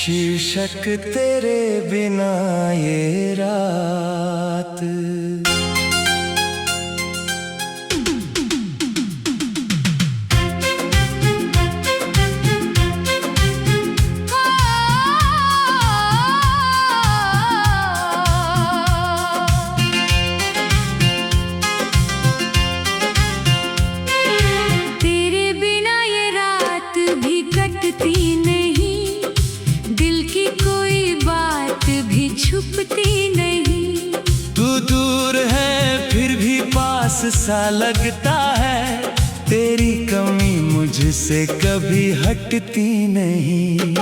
शीर्षक तेरे बिना ये रात। तेरे बिना ये रात भी कटती नहीं, दिल की कोई बात भी छुपती नहीं। तू दूर है फिर भी पास सा लगता है, तेरी कमी मुझसे कभी हटती नहीं।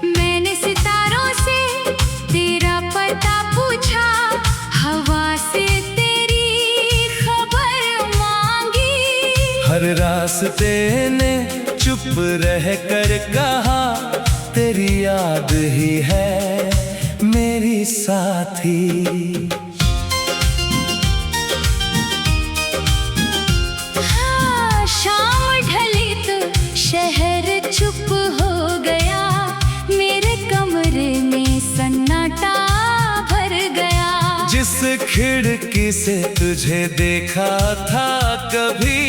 मैंने सितारों से तेरा पता पूछा, हवा से तेरी खबर मांगी। हर रास्ते ने चुप रह कर कहा, तेरी याद ही है मेरी साथी। हाँ, शाम ढली तो शहर चुप हो गया, मेरे कमरे में सन्नाटा भर गया। जिस खिड़की से तुझे देखा था कभी,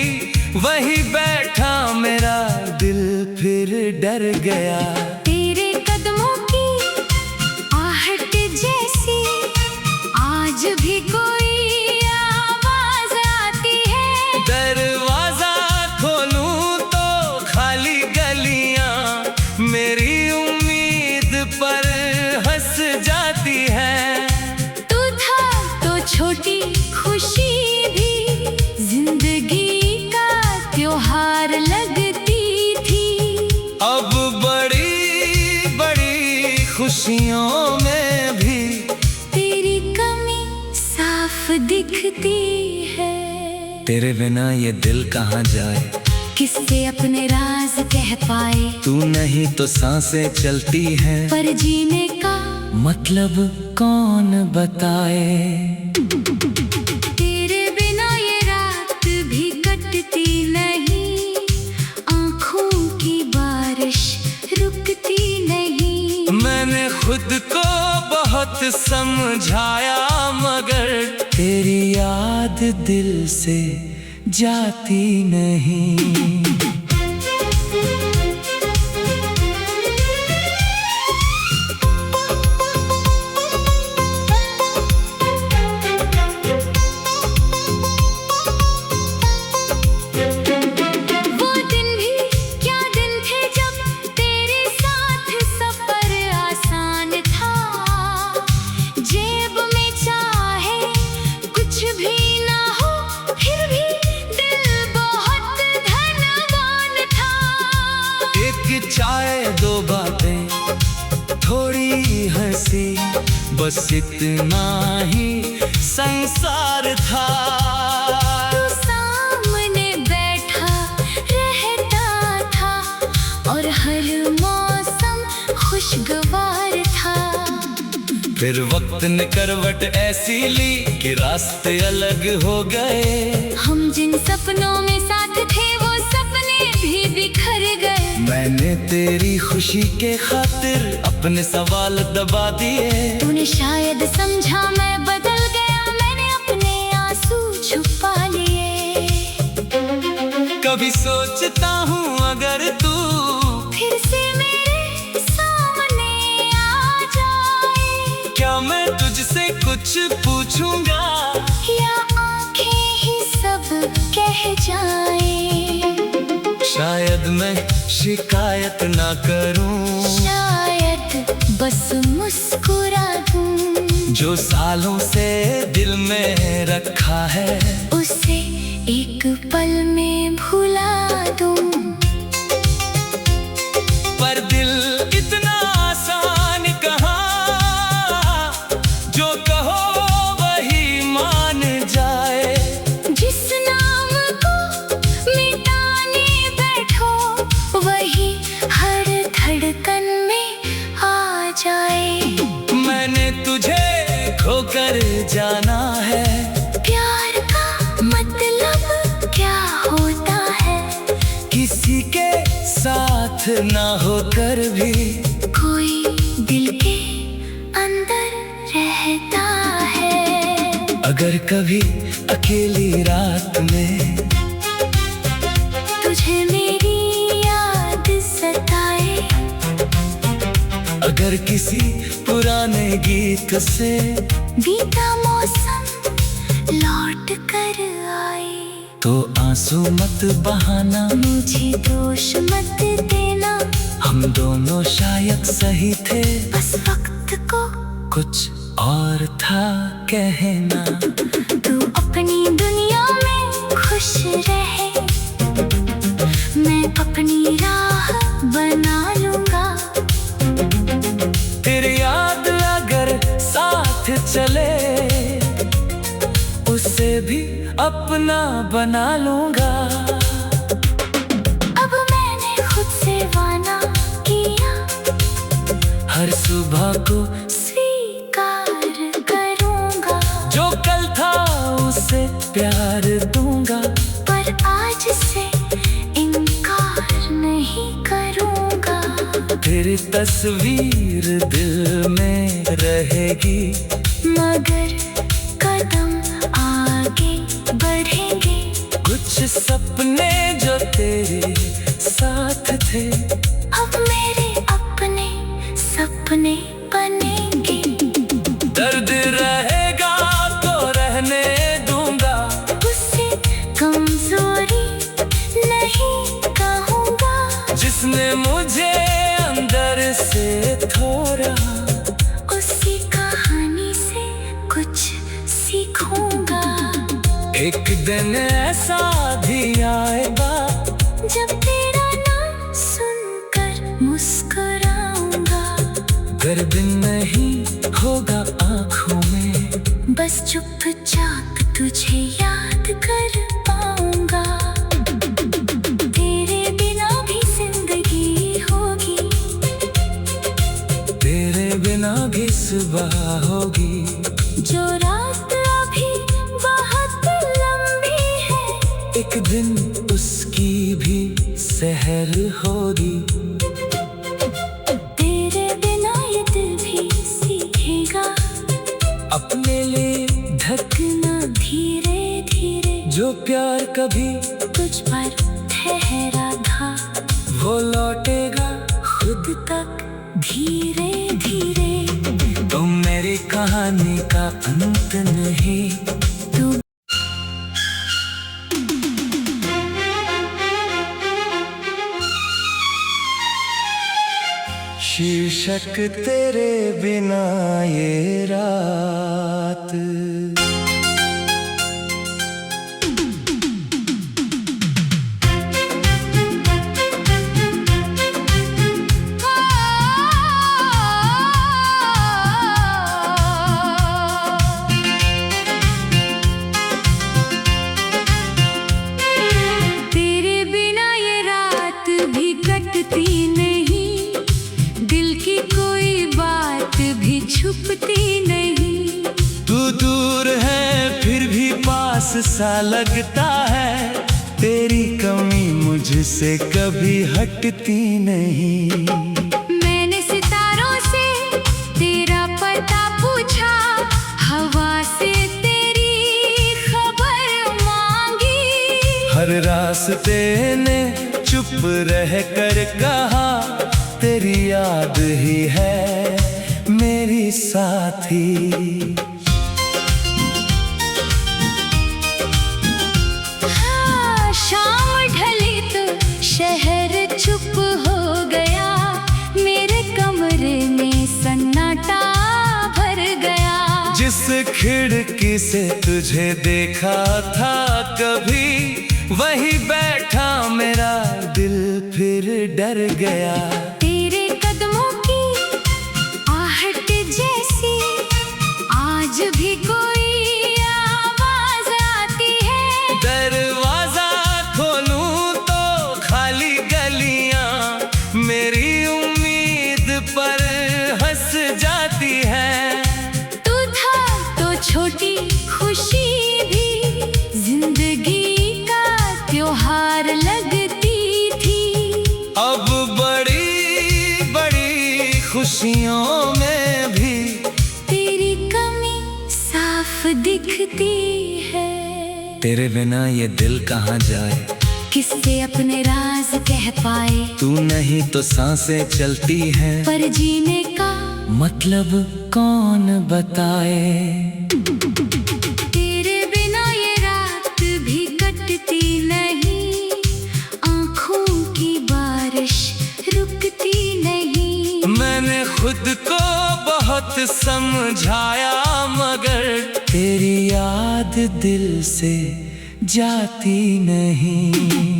वही बैठा मेरा दिल फिर डर गया। तेरे कदमों की आहट जैसी आज भी कोई आवाज आती है। दरवाजा खोलूं तो खाली गलियां मेरी उम्मीद पर हंस जाती है। तू था तो छोटी खुशी भी जिंदगी का त्योहार लगती थी। अब बड़ी बड़ी खुशियों में भी तेरी कमी साफ दिखती है। तेरे बिना ये दिल कहाँ जाए, किससे अपने राज कह पाए। तू नहीं तो सांसें चलती हैं, पर जीने का मतलब कौन बताए। तेरे बिना ये रात भी कटती नहीं, आँखों की बारिश रुकती नहीं। मैंने खुद को बहुत समझाया, मगर तेरी याद दिल से जाती नहीं। वो दिन भी क्या दिन थे जब तेरे साथ सफर आसान था। जेब में चाहे कुछ भी ना हो, फिर भी दिल बहुत धनवान था। एक चाय दो बातें थोड़ी हंसी, बस इतना ही संसार था। तू सामने बैठा रहता था और हर मौसम खुशगवार था। फिर वक्त ने करवट ऐसी ली कि रास्ते अलग हो गए। हम जिन सपनों में साथ थे वो सपने भी बिखर गए। मैंने तेरी खुशी के खातिर अपने सवाल दबा दिए। तूने शायद समझा मैं बदल गया, मैंने अपने आंसू छुपा लिए। कभी सोचता हूँ अगर तू फिर से मेरे सामने आ जाए, क्या मैं तुझसे कुछ पूछूंगा, या आंखें ही सब कह जाएं। शायद मैं शिकायत ना करूं, शायद बस मुस्कुरा दूं। जो सालों से दिल में रखा है उसे एक पल में भुला दूं। पर दिल इतना आसान कहाँ, जो कहो वही मान जाए। जिस नाम को मिटाने बैठो, वही हर धड़कन में आ जाए। मैंने तुझे खोकर जाना है, प्यार का मतलब क्या होता है। किसी के साथ ना होकर भी कोई अगर कभी अकेली रात में तुझे मेरी याद सताए, अगर किसी पुराने गीत से बीता मौसम लौट कर आए, तो आंसू मत बहाना, मुझे दोष मत देना। हम दोनों शायद सही थे, बस वक्त को कुछ और था कहना। तू अपनी दुनिया में खुश रहे, मैं अपनी राह बना लूंगा। तेरी याद अगर साथ चले, उसे भी अपना बना लूंगा। अब मैंने खुद से वादा किया, हर सुबह को स्वीकार करूंगा। जो कल था उसे प्यार दूंगा, पर आज से इनकार नहीं करूंगा। तेरी तस्वीर दिल में रहेगी, मगर कदम आगे बढ़ेंगे। कुछ सपने जो तेरे साथ थे, अब मेरे अपने सपने बनेंगे। दर्द रहेगा तो रहने दूंगा, उसे कमजोरी नहीं कहूँगा। जिसने मुझे अंदर से थोड़ा, उसी कहानी से कुछ सीखूंगा। एक दिन ऐसा भी आएगा, जब तेरा नाम सुनकर मुस्कुराऊंगा। दर्द नहीं होगा आँखों में, बस चुपचाप तुझे याद कर पाऊंगा। तेरे बिना भी जिंदगी होगी, तेरे बिना भी सुबह होगी। जो रात अभी बहुत लंबी है, एक दिन उसकी भी सहर होगी। तेरे बिना ये दिल भी सीखेगा अपने लिए धड़कना धीरे धीरे। जो प्यार कभी तुझ पर ठहरा था, वो लौटेगा खुद तक धीरे धीरे। तुम मेरी कहानी का अंत नहीं। तू शीर्षक तेरे बिना ये रात, तेरे बिना ये रात भी कटती नहीं, दिल की कोई बात भी छुपती नहीं। तू दूर है फिर भी पास सा लगता है, तेरी कमी मुझसे कभी हटती नहीं। मैंने सितारों से तेरा पता पूछा, हवा से तेरी खबर मांगी। हर रास्ते ने चुप रह कर कहा, तेरी याद ही है मेरी साथी। हाँ, शाम ढली तो शहर चुप हो गया, मेरे कमरे में सन्नाटा भर गया। जिस खिड़की से तुझे देखा था कभी, वहीं बैठा मेरा दिल फिर डर गया। तेरे कदमों की आहट जैसी आज भी कोई आवाज आती है। दरवाजा खोलूं तो खाली गलियां मेरी उम्मीद पर हंस जाती है। तू था तो छोटी खुशी भी जिंदगी का त्योहार लगती थी। अब बड़ी बड़ी खुशियों में भी तेरी कमी साफ दिखती तेरे बिना ये दिल कहाँ जाए, किससे अपने राज कह पाए। तू नहीं तो सांसें चलती हैं, पर जीने का मतलब कौन बताए। तेरे बिना ये रात भी कटती नहीं, आँखों की बारिश रुकती नहीं। मैंने खुद को बहुत समझाया, मगर तेरी याद दिल से जाती नहीं।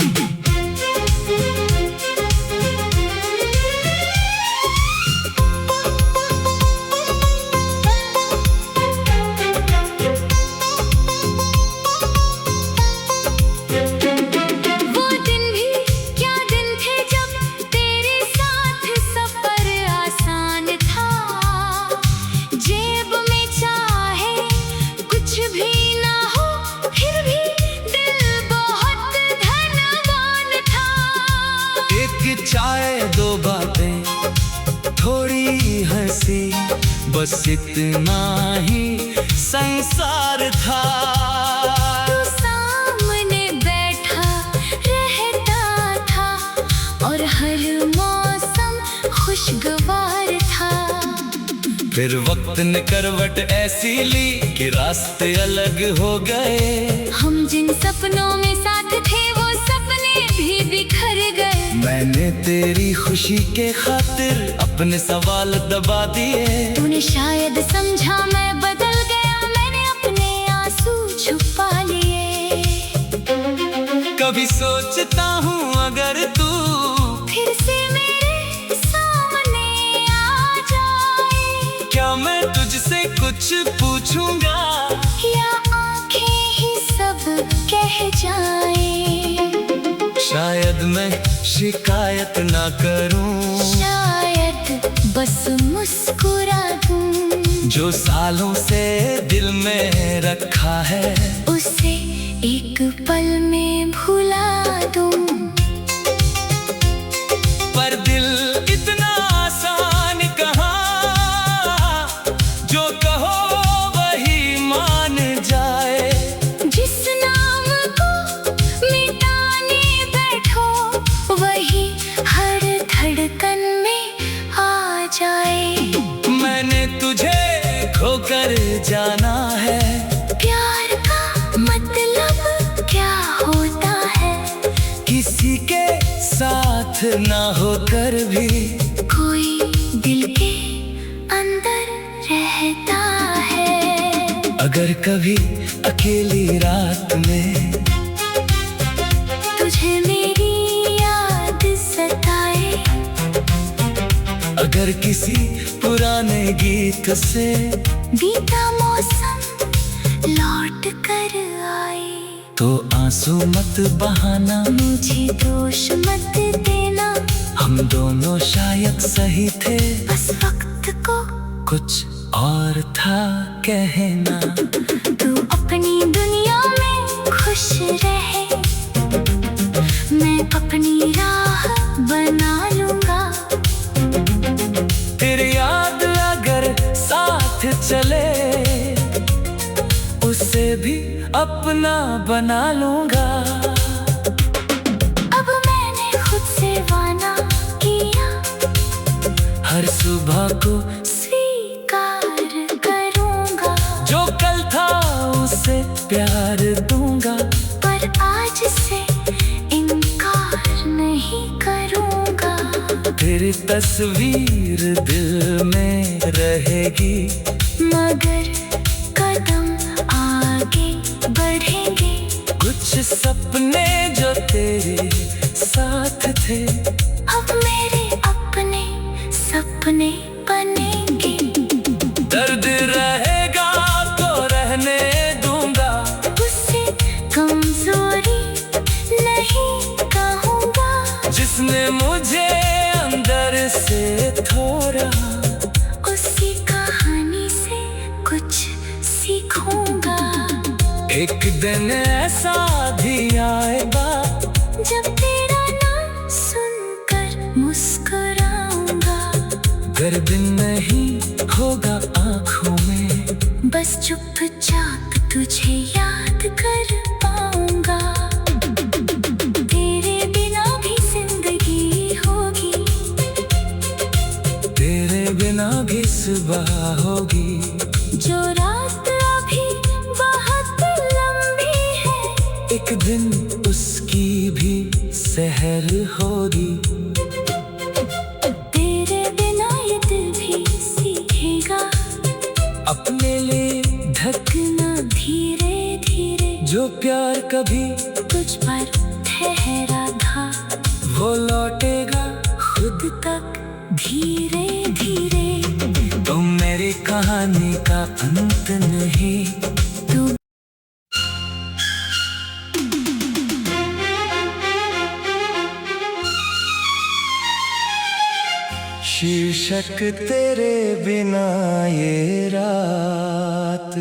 चाय दो बातें थोड़ी हंसी, बस इतना ही संसार था। तू सामने बैठा रहता था और हर मौसम खुशगवार था। फिर वक्त ने करवट ऐसी ली कि रास्ते अलग हो गए। हम जिन सपनों में साथ थे वो सपने भी बिखर गए। मैंने तेरी खुशी के खातिर अपने सवाल दबा दिए। तूने शायद समझा मैं बदल गया, मैंने अपने आंसू छुपा लिए। कभी सोचता हूँ अगर तू फिर से मेरे सामने आ जाए, क्या मैं तुझसे कुछ पूछूंगा या आंखें ही सब कह जाए। शायद मैं शिकायत ना करूं, शायद बस मुस्कुरा दूं। जो सालों से दिल में रखा है उसे एक पल में भुला दूं। पर दिल इतना आसान कहाँ, जो कहो वही मान जाए। जिस नाम को मिटाने बैठो वही हर धड़कन में आ जाए। मैंने तुझे खोकर जाना है, प्यार का मतलब क्या होता है। किसी के साथ ना होकर भी कोई दिल के अंदर रहता है। अगर कभी अकेली रात में तुझे मेरी याद सताए, अगर किसी पुराने गीत से बीता मौसम लौट कर आए, तो आंसू मत बहाना, मुझे दोष मत देना। हम दोनों शायद सही थे, बस वक्त को कुछ और था कहना। तू अपनी दुनिया में खुश रहे, मैं अपनी राह बना लूंगा। तेरी याद अगर साथ चले, उसे भी अपना बना लूंगा। अब मैंने खुद से वादा किया, हर सुबह को स्वीकार करूंगा। जो कल था उसे प्यार दूंगा, पर आज से इनकार नहीं करूंगा। तेरी तस्वीर दिल में रहेगी, मगर कदम आगे बढ़ेंगे। कुछ सपने जो तेरे साथ थे अब मेरे अपने सपने बनेंगे। दर्द रहेगा तो रहने दूंगा, उससे कमजोरी नहीं कहूँगा। जिसने मुझे अंदर से थोड़ा, उसी कहानी से कुछ सीखूंगा। एक दिन ऐसा भी आएगा जब तेरा नाम सुनकर मुस्कुराऊंगा। दर्द नहीं होगा आँखों में, बस चुपचाप तुझे याद कर पाऊंगा। एक दिन उसकी भी सहर होगी। तेरे बिना ये दिल भी सीखेगा अपने लिए धड़कना धीरे धीरे। जो प्यार कभी तुझ पर ठहरा था वो लौटेगा खुद तक धीरे धीरे। तुम मेरी कहानी का अंत नहीं। तू शीर्षक तेरे बिना ये रात।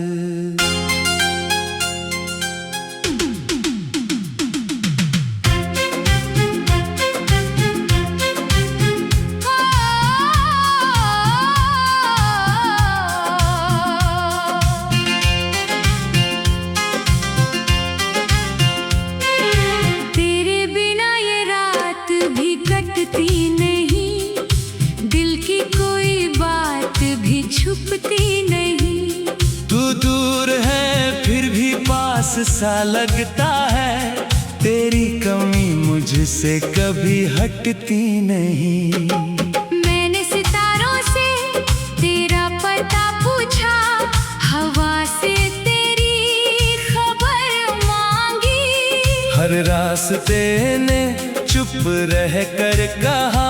तेरे बिना ये रात भी कटती नहीं, दिल की कोई बात भी छुपती नहीं। तू दूर है फिर भी पास सा लगता है, तेरी कमी मुझसे कभी हटती नहीं। मैंने सितारों से तेरा पता पूछा, हवा से तेरी खबर मांगी। हर रास्ते ने चुप रह कर कहा,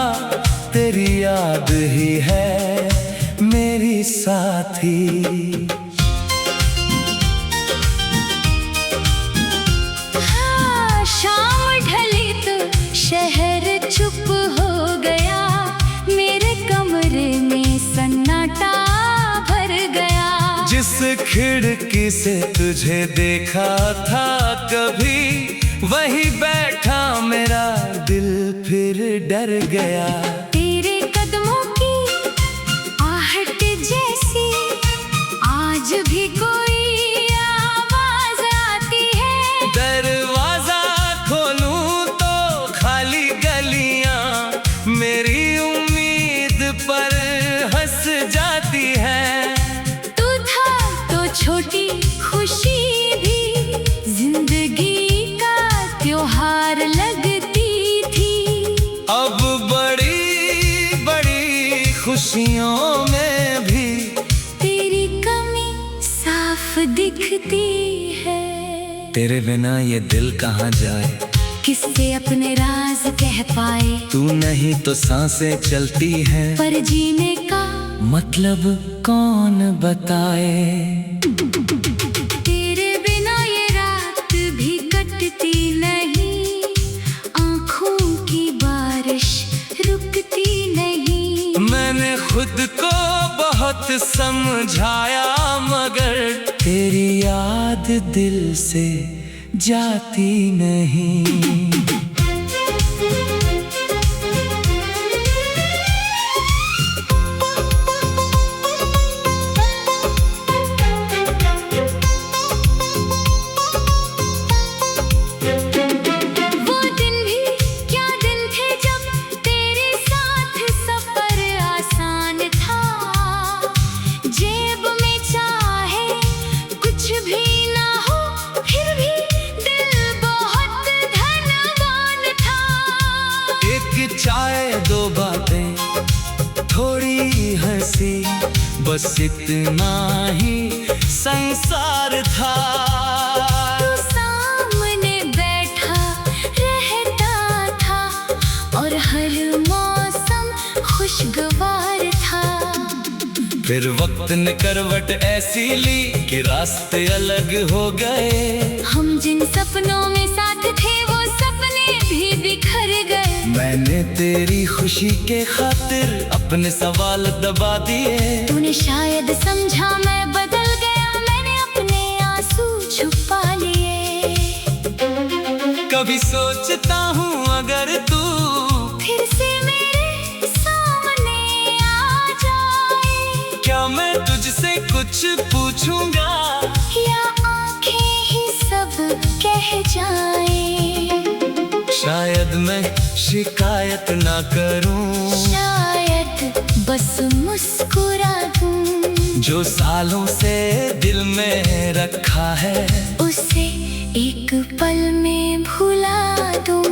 तेरी याद ही है मेरी साथी। हाँ, शाम ढली तो शहर चुप हो गया, मेरे कमरे में सन्नाटा भर गया। जिस खिड़की से तुझे देखा था कभी, वही बैठा मेरा दिल फिर डर गया। तेरे कदमों की आहट जैसी आज भी कोई आवाज आती है। दरवाजा खोलूं तो खाली गलियां मेरी उम्मीद पर हंस जाती है। तू था तो छोटी खुशी भी जिंदगी का त्योहार लगती थी। अब बड़ी बड़ी खुशियों में भी तेरी कमी साफ दिखती है। तेरे बिना ये दिल कहाँ जाए, किससे अपने राज कह पाए। तू नहीं तो सांसें चलती हैं, पर जीने का मतलब कौन बताए। तेरे बिना ये रात भी कटती नहीं, आँखों की बारिश रुकती नहीं। मैंने खुद को बहुत समझाया, मगर तेरी याद दिल से जाती नहीं। वो दिन भी क्या दिन थे जब तेरे साथ सफर आसान था। जेब में चाहे कुछ भी ना हो, फिर भी दिल बहुत धनवान था। एक चाय दो बातें थोड़ी हंसी, बस इतना ही संसार था। तू सामने बैठा रहता था और हर मौसम खुशगवार था। फिर वक्त ने करवट ऐसी ली कि रास्ते अलग हो गए। हम जिन सपनों में साथ थे वो सपने भी बिखर गए। मैंने तेरी खुशी के खातिर अपने सवाल दबा दिए। तूने शायद समझा मैं बदल गया, मैंने अपने आंसू छुपा लिए। कभी सोचता हूँ अगर तू फिर से मेरे सामने आ जाए, क्या मैं तुझसे कुछ पूछूंगा, या आंखें ही सब कह जाएं। शायद मैं शिकायत ना करूं, शायद बस मुस्कुरा दूं। जो सालों से दिल में रखा है उसे एक पल पल में भुला दूं।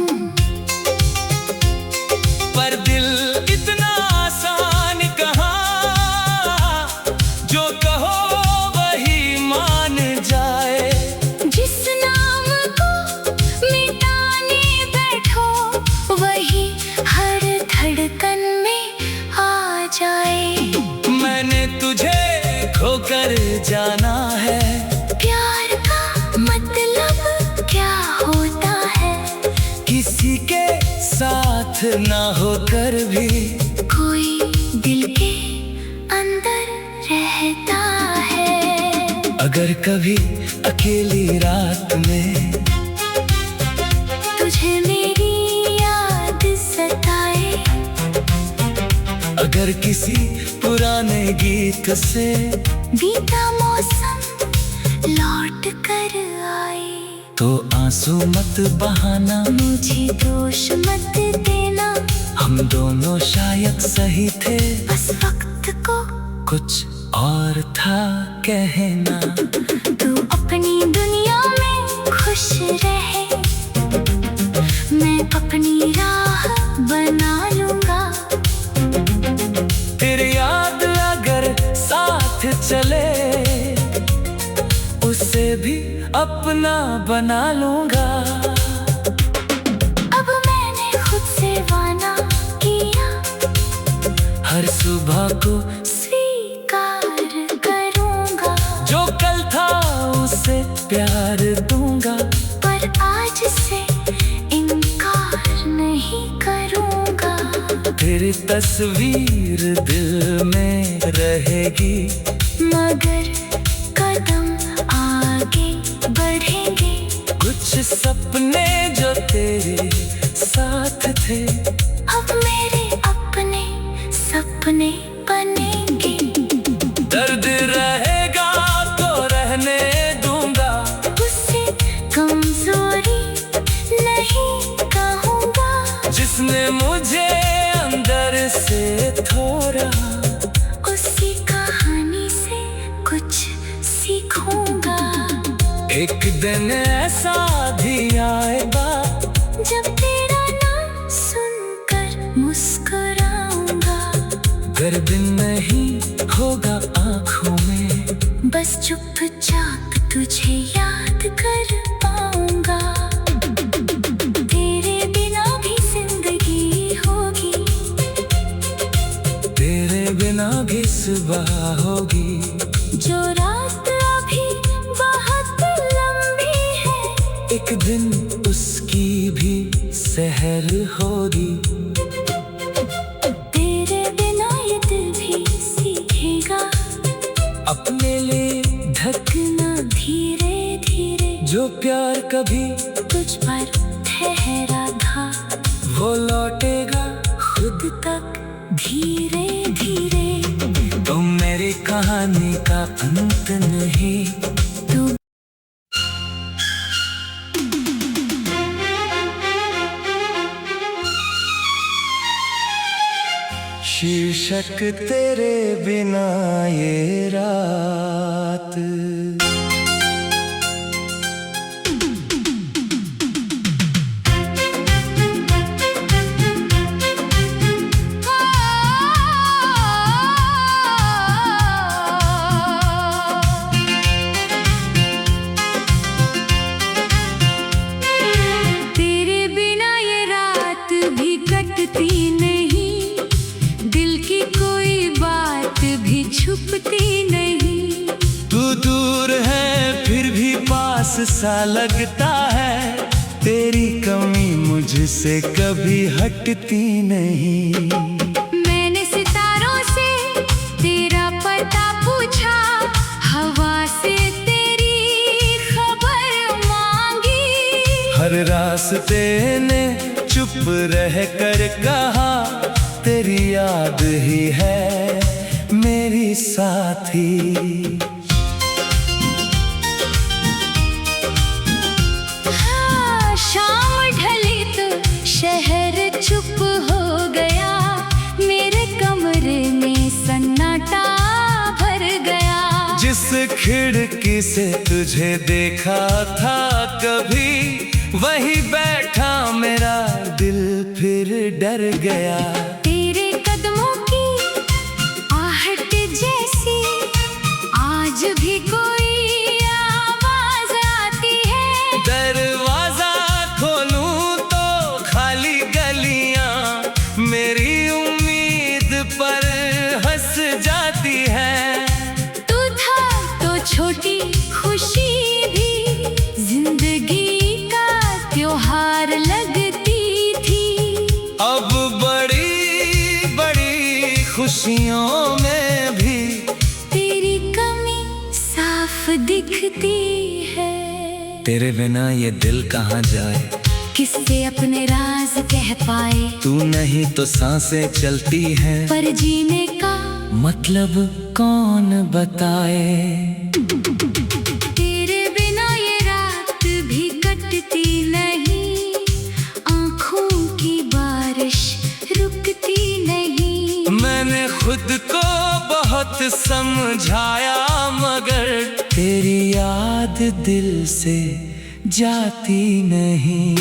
पर दिल इतना आसान कहाँ, जो कहो वही मान जाए। जिस नाम को मिटाने बैठो वही हर धड़कन में आ जाए। मैंने तुझे खोकर जाना है, प्यार का मतलब क्या होता है? किसी के साथ ना होकर भी कोई दिल के अंदर रहता है। अगर कभी अकेली रात में तुझे मेरी याद सताए, अगर किसी पुराने गीत से बीता मौसम लौट कर आए, तो आंसू मत बहाना, मुझे दोष मत देना। हम दोनों शायद सही थे, बस वक्त को कुछ और था कहना। तू अपनी दुनिया में खुश रहे, मैं अपनी राह बना लूंगा। तेरी याद अगर साथ चले, उसे भी अपना बना लूंगा। अब मैंने खुद से वादा किया, हर सुबह को स्वीकार करूंगा। जो कल था उसे प्यार दूंगा, पर आज से इनकार नहीं करूंगा। तेरी तस्वीर दिल में रहेगी, मगर कदम आगे बढ़ेंगे। कुछ सपने जो तेरे साथ थे, अब मेरे अपने सपने बनेंगे। दर्द रहेगा तो रहने दूंगा, उससे कमजोरी नहीं कहूँगा। जिसने मुझे अंदर से थोड़ा, उसी कहानी से कुछ सीखूंगा। एक दिन ऐसा भी आएगा, जब तेरा नाम सुनकर मुस्कुराऊंगा। दर्द नहीं होगा आँखों में, बस चुपचाप तुझे याद कर पाऊंगा। तेरे बिना भी जिंदगी होगी, तेरे बिना भी सुबह होगी। जो रात अभी बहुत लंबी है, एक दिन उसकी भी सहर होगी। तेरे बिना ये दिल भी सीखेगा अपने लिए धड़कना धीरे धीरे। जो प्यार कभी तुझ पर ठहरा था, वो लौटेगा खुद तक धीरे धीरे। तुम मेरी कहानी का अंत नहीं। तू शीर्षक तेरे बिना ये रात, तेरे बिना ये रात भी कटती नहीं, दिल की कोई बात भी छुपती नहीं। तू दूर है फिर भी पास सा लगता है, तेरी कमी मुझसे कभी हटती नहीं। मैंने सितारों से तेरा पता पूछा, हवा से तेरी खबर मांगी। हर रास्ते ने चुप रह कर कहा, तेरी याद ही है मेरी साथी। हाँ, शाम ढली तो शहर चुप हो गया, मेरे कमरे में सन्नाटा भर गया। जिस खिड़की से तुझे देखा था कभी, कर गया। तेरे कदमों की आहट जैसी आज भी कोई आवाज आती है। दरवाजा खोलूं तो खाली गलियां मेरी उम्मीद पर हंस जाती है। तू था तो छोटी खुशी भी जिंदगी का त्योहार लगती थी। अब बड़ी बड़ी खुशियों में भी तेरी कमी साफ दिखती है। तेरे बिना ये दिल कहाँ जाए, किससे अपने राज कह पाए। तू नहीं तो सांसें चलती हैं, पर जीने का मतलब कौन बताए। तेरे बिना ये रात भी कटती नहीं, आँखों की बारिश रुकती नहीं। मैंने खुद को बहुत समझाया मगर तेरी याद दिल से जाती नहीं।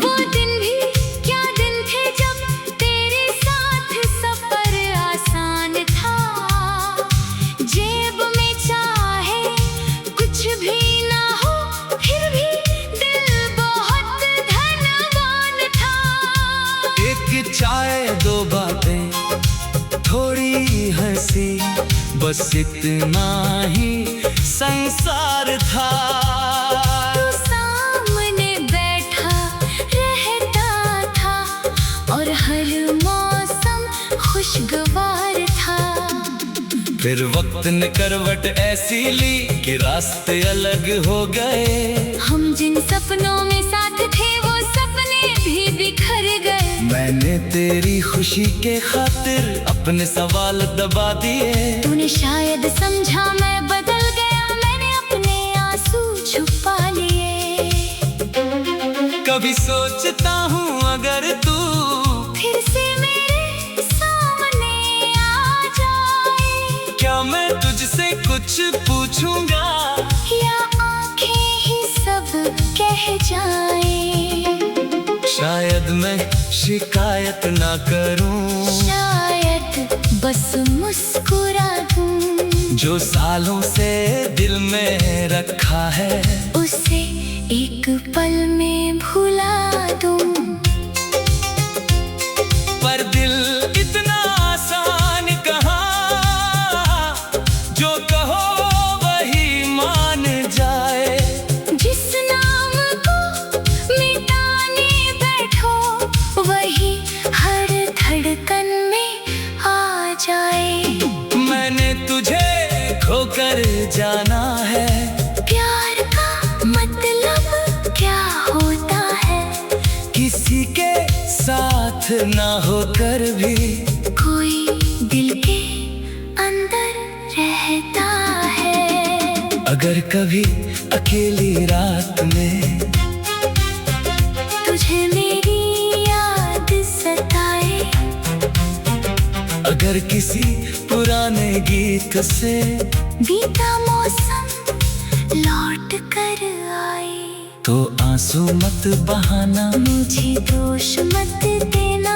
वो दिन भी क्या दिन थे जब तेरे साथ सफर आसान था। जेब में चाहे कुछ भी ना हो फिर भी दिल बहुत धनवान था। एक चाय दो बातें थोड़ी हंसी, बस इतना ही संसार था। तू सामने बैठा रहता था और हर मौसम खुशगवार था। फिर वक्त ने करवट ऐसी ली कि रास्ते अलग हो गए। हम जिन सपनों में साथ थे वो सपने भी बिखर गए। मैंने तेरी खुशी के खातिर अपने सवाल दबा दिए। तूने शायद समझा मैं बदल गया, मैंने अपने आंसू छुपा लिए। कभी सोचता हूँ अगर तू फिर से मेरे सामने आ जाए, क्या मैं तुझसे कुछ पूछूंगा या आंखें ही सब कह जाएं। शायद मैं शिकायत ना करूं, शायद बस मुस्कुरा दूं। जो सालों से दिल में रखा है उसे एक पल में भुला दूं। पर दिल इतना आसान कहाँ, जो कहो वही मान जाए। जिस नाम को मिटाने बैठो वही हर धड़कन में आ जाए। मैंने तुझे खोकर जाना है, प्यार का मतलब क्या होता है। किसी के साथ ना होकर भी कोई दिल के अंदर रहता है। अगर कभी अकेली रात में तुझे मेरी याद सताए, अगर किसी पुराने गीत से बीता मौसम लौट कर आए, तो आंसू मत बहाना, मुझे दोष मत देना।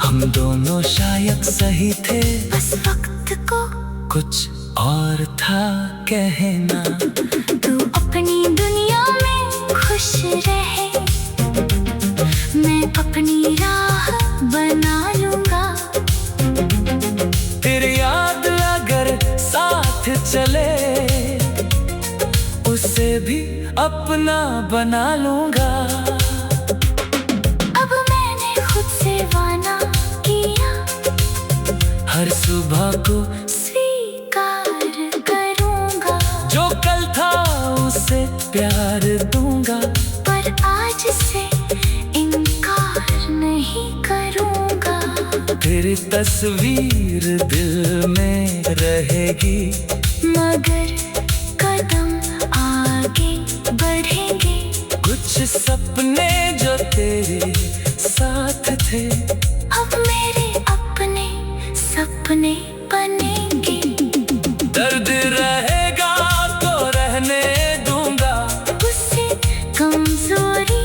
हम दोनों शायद सही थे, बस वक्त को कुछ और था कहना। तू अपनी दुनिया में खुश रहे, मैं अपनी राह बना लूंगा। तेरी याद अगर साथ चले उसे भी अपना बना लूंगा। अब मैंने खुद से वादा किया, हर सुबह को स्वीकार करूंगा। जो कल था उसे प्यार दूंगा, पर आज से इनकार नहीं करूंगा। तेरी तस्वीर दिल में रहेगी, मगर कदम आगे बढ़ेंगे। कुछ सपने जो तेरे साथ थे अब मैं अपने बनेंगे। दर्द रहेगा तो रहने दूंगा, उसे कमजोरी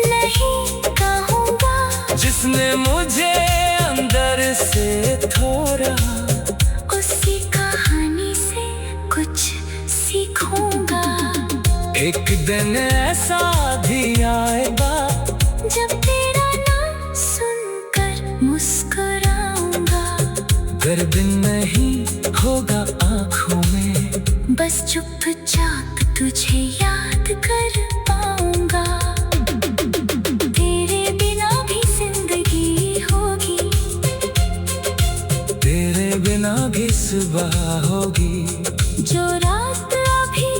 नहीं कहूँगा। जिसने मुझे अंदर से थोड़ा, उसी कहानी से कुछ सीखूंगा। एक दिन ऐसा भी आएगा जब तेरा नाम सुनकर मुस्कुराऊंगा। दर्द नहीं होगा आँखों में, बस चुपचाप तुझे याद कर पाऊंगा। तेरे बिना भी जिंदगी होगी, तेरे बिना भी सुबह होगी। जो रात अभी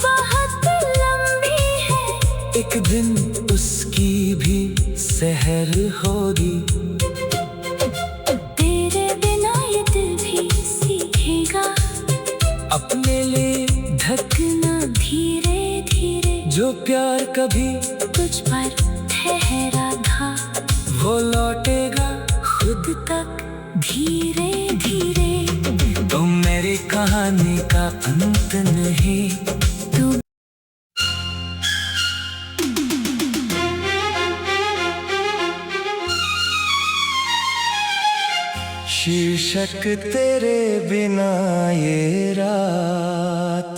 बहुत लंबी है, एक दिन उसकी भी सहर होगी। तेरे बिना ये दिल भी सीखेगा अपने लिए धड़कना धीरे धीरे। जो प्यार कभी तुझ पर ठहरा था, वो लौटेगा खुद तक धीरे धीरे। तुम मेरी कहानी का अंत नहीं। तू शीर्षक तेरे बिना ये रात।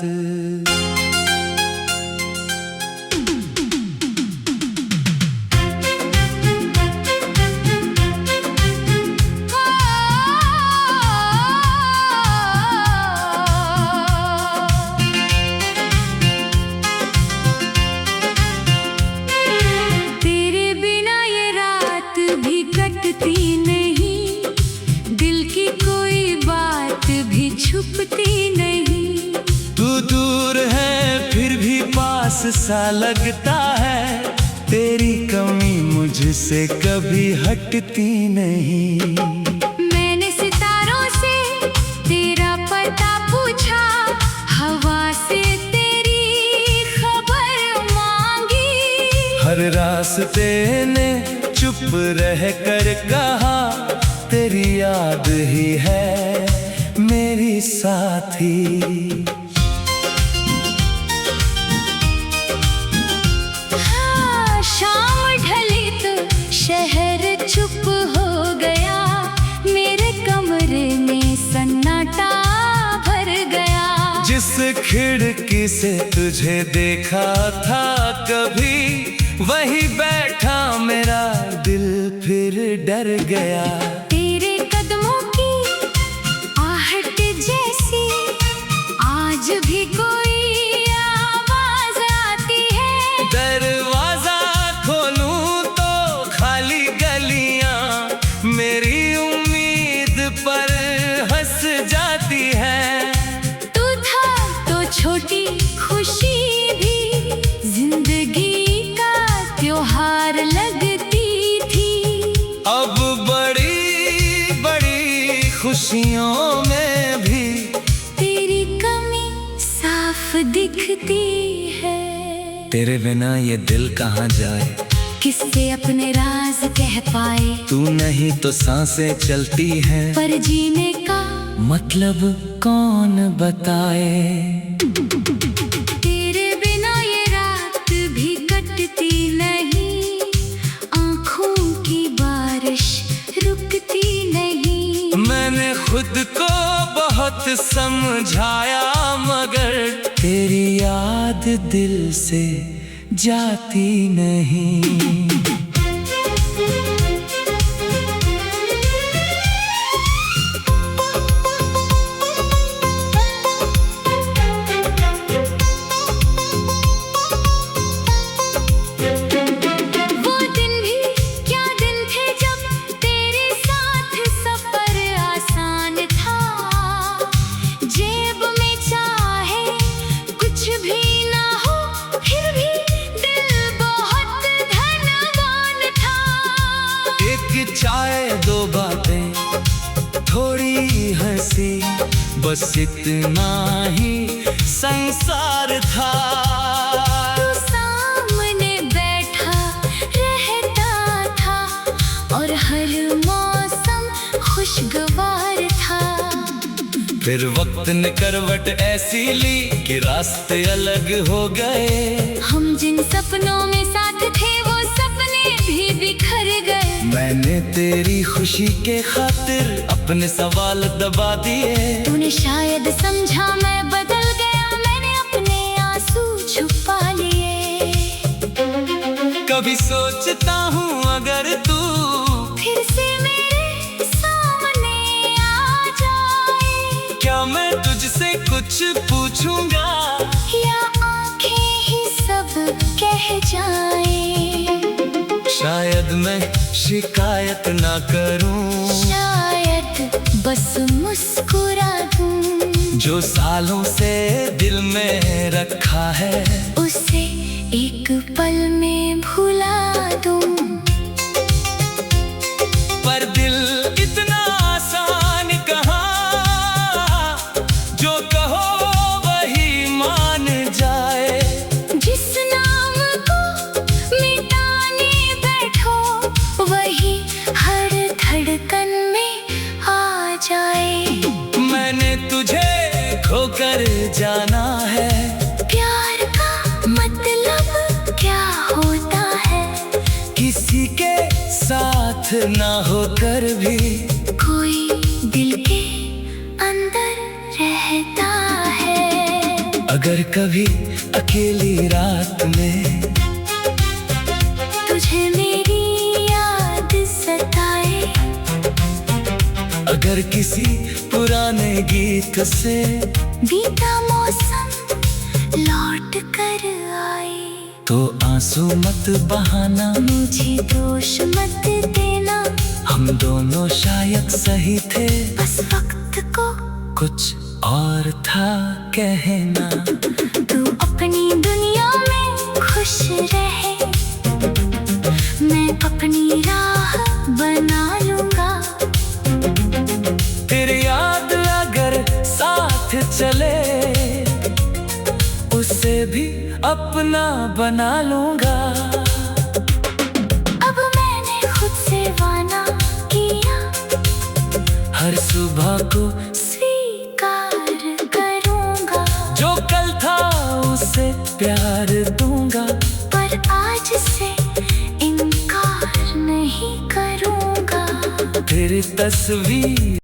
तेरे बिना ये रात भी कटती नहीं, दिल की कोई बात भी छुपती नहीं। तू दूर है फिर भी पास सा लगता है, तेरी कमी मुझसे कभी हटती नहीं। मैंने सितारों से तेरा पता पूछा, हवा से तेरी खबर मांगी। हर रास्ते ने चुप रह कर कहा, तेरी याद ही है मेरी साथी। हाँ, शाम ढली तो शहर चुप हो गया, मेरे कमरे में सन्नाटा भर गया। जिस खिड़की से तुझे देखा था कभी, वही बैठा मेरा दिल फिर डर गया। तेरे कदमों की आहट जैसी आज भी कोई आवाज आती है। दरवाजा खोलूं तो खाली गलियां मेरी उम्मीद पर हंस जाती है। तू था तो छोटी खुशी भी जिंदगी का त्योहार लगती थी। अब बड़ी बड़ी खुशियों में भी तेरी कमी साफ दिखती है। तेरे बिना ये दिल कहाँ जाए, किससे अपने राज कह पाए। तू नहीं तो सांसें चलती हैं, पर जीने का मतलब कौन बताए। तेरे बिना ये रात भी कटती नहीं, आँखों की बारिश रुकती नहीं। मैंने खुद को बहुत समझाया, मगर तेरी याद दिल से जाती नहीं। वो दिन भी क्या दिन थे जब तेरे साथ सफर आसान था। जेब में चाहे कुछ भी ना हो, फिर भी दिल बहुत धनवान था। एक चाय दो बातें थोड़ी हंसी, बस इतना ही संसार था। तू सामने बैठा रहता था और हर मौसम खुशगवार था। फिर वक्त ने करवट ऐसी ली कि रास्ते अलग हो गए। हम जिन सपनों में साथ थे वो सपने भी बिखर गए। मैंने तेरी खुशी के खातिर अपने सवाल दबा दिए। तूने शायद समझा मैं बदल गया, मैंने अपने आंसू छुपा लिए। कभी सोचता हूँ अगर तू फिर से मेरे सामने आ जाए, क्या मैं तुझसे कुछ पूछूंगा या आंखें ही सब कह जाए। शायद मैं शिकायत ना करूं, शायद बस मुस्कुरा दूं। जो सालों से दिल में रखा है उसे एक पल में भुला दूं। पर दिल इतना आसान कहाँ, जो कहो वही मान जाए। जिस नाम को मिटाने बैठो वही हर धड़कन में आ जाए। मैंने तुझे खोकर जाना है, प्यार का मतलब क्या होता है, किसी के साथ ना होकर भी कोई दिल के अंदर रहता है। अगर कभी अकेली रात में तुझे मेरी याद सताए, अगर किसी पुराने गीत से बीता मौसम लौट कर आए, तो आंसू मत बहाना, मुझे दोष मत देना। हम दोनों शायद सही थे, बस वक्त को कुछ और था कहना। तू अपनी दुनिया में खुश रहे, मैं अपनी राह बना लूंगा। तेरी याद अगर साथ चले उसे भी अपना बना लूंगा। अब मैंने खुद से वादा किया, हर सुबह को स्वीकार करूंगा। जो कल था उसे प्यार दूंगा, पर आज से इनकार नहीं करूंगा। तेरी तस्वीर